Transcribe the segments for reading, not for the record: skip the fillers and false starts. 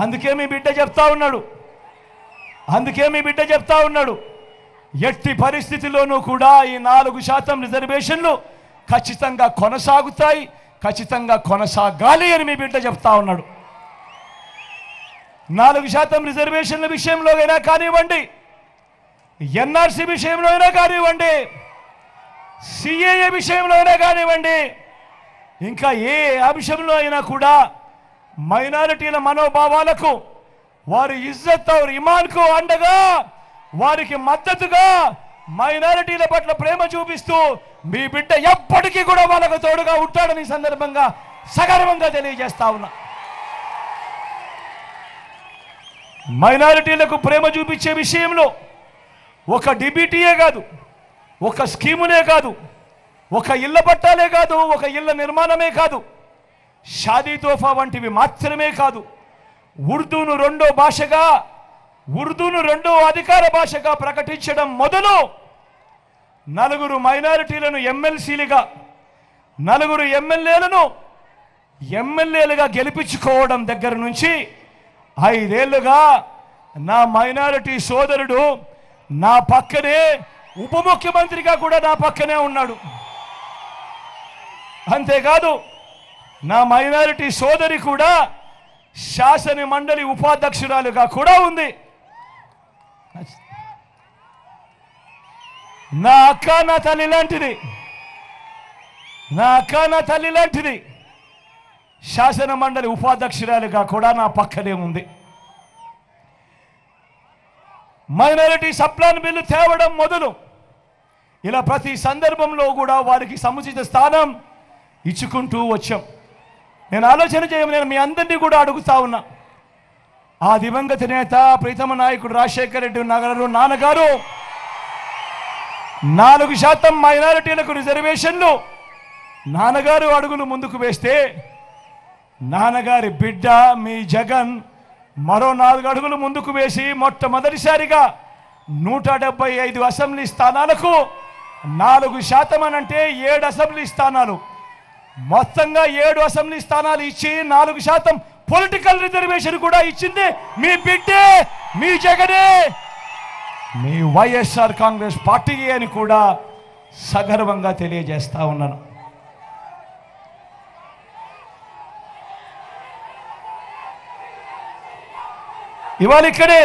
అందుకే మీ బిడ్డ చెప్తా ఉన్నాడు ఎట్టి పరిస్థితిలోనూ కూడా ఈ 4% రిజర్వేషన్లు ఖచ్చితంగా కొనసాగుతాయి, ఖచ్చితంగా కొనసాగాలి అని మీ బిడ్డ చెప్తా ఉన్నాడు. 4% రిజర్వేషన్ల విషయంలో అయినా కానివ్వండి, ఎన్ఆర్సీ విషయంలో అయినా కానివ్వండి, సిఏఏ విషయంలో అయినా కానివ్వండి, ఇంకా ఏ అంశంలో అయినా కూడా మైనారిటీల మనోభావాలకు, వారి ఇజ్జత్ और ఇమాన్కు అండగా, వారికి మద్దతుగా, మైనారిటీల పట్ల ప్రేమ చూపిస్తూ మీ బిడ్డ ఎప్పటికీ కూడా వాళ్ళకు తోడుగా ఉంటాడని సందర్భంగా సగర్వంగా తెలియజేస్తా ఉన్నా. మైనారిటీలకు ప్రేమ చూపించే విషయంలో ఒక డిబిటీయే కాదు, ఒక స్కీమునే కాదు, ఒక ఇళ్ల పట్టాలే కాదు, ఒక ఇళ్ల నిర్మాణమే కాదు, షాదీ తోఫా వంటివి మాత్రమే కాదు, ఉర్దూను రెండో అధికార భాషగా ప్రకటించడం మొదలు 4 మైనారిటీలను ఎమ్మెల్సీలుగా, 4 ఎమ్మెల్యేలుగా గెలిపించుకోవడం దగ్గర నుంచి 5 ఏళ్లుగా నా మైనారిటీ సోదరుడు నా పక్కనే, ఉప ముఖ్యమంత్రిగా కూడా నా పక్కనే ఉన్నాడు. అంతేకాదు నా మైనారిటీ సోదరి కూడా శాసన మండలి ఉపాధ్యక్షురాలుగా కూడా ఉంది. నా అక్క నా తల్లి లాంటిది శాసన మండలి ఉపాధ్యక్షురాలుగా కూడా నా పక్కనే ఉంది. మైనారిటీ సప్లాన్ బిల్లు తేవడం మొదలు ఇలా ప్రతి సందర్భంలో కూడా వారికి సముచిత స్థానం ఇచ్చుకుంటూ వచ్చాం. నేను ఆలోచన చేయమని మీ అందరినీ కూడా అడుగుతా ఉన్నా. ఆ దివంగత నేత ప్రీతమ నాయకుడు రాజశేఖర రెడ్డి నాన్నగారు 4% మైనారిటీలకు రిజర్వేషన్లు నాన్నగారు అడుగులు ముందుకు వేస్తే, నాన్నగారి బిడ్డ మీ జగన్ మరో 4 అడుగులు ముందుకు వేసి మొట్టమొదటిసారిగా 175 అసెంబ్లీ స్థానాలకు 4% అనంటే 7 అసెంబ్లీ స్థానాలు, మొత్తంగా 7 అసెంబ్లీ స్థానాలు ఇచ్చి 4% పొలిటికల్ రిజర్వేషన్ కూడా ఇచ్చింది మీ బిడ్డే, మీ జగనే, మీ వైఎస్ఆర్ కాంగ్రెస్ పార్టీ అని కూడా సగర్వంగా తెలియజేస్తా ఉన్నాను. ఇవాళ ఇక్కడే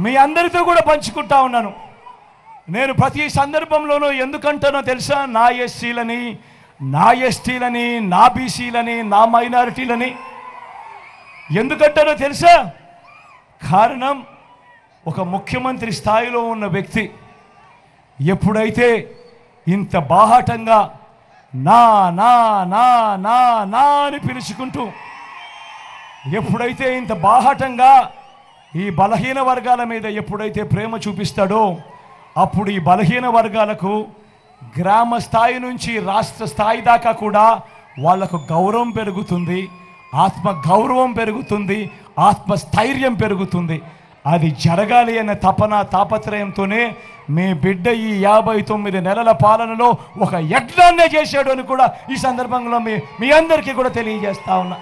మీ అందరితో కూడా పంచుకుంటా ఉన్నాను. నేను ప్రతి సందర్భంలోనూ ఎందుకంటానో తెలుసా? నా ఎస్సీలని, నా ఎస్టీలని, నా బీసీలని, నా మైనారిటీలని ఎందుకంటానో తెలుసా? కారణం, ఒక ముఖ్యమంత్రి స్థాయిలో ఉన్న వ్యక్తి ఎప్పుడైతే ఇంత బాహాటంగా నా నా నా నా నా అని పిలుచుకుంటూ, ఎప్పుడైతే ఇంత బాహాటంగా ఈ బలహీన వర్గాల మీద ఎప్పుడైతే ప్రేమ చూపిస్తాడో, అప్పుడు ఈ బలహీన వర్గాలకు గ్రామ స్థాయి నుంచి రాష్ట్ర స్థాయి దాకా కూడా వాళ్లకు గౌరవం పెరుగుతుంది, ఆత్మ గౌరవం పెరుగుతుంది, ఆత్మస్థైర్యం పెరుగుతుంది. అది జరగాలి అనే తాపత్రయంతోనే మీ బిడ్డ ఈ 59 నెలల పాలనలో ఒక యజ్ఞాన్నే చేశాడు అని కూడా ఈ సందర్భంలో మీ అందరికీ కూడా తెలియజేస్తా ఉన్నా.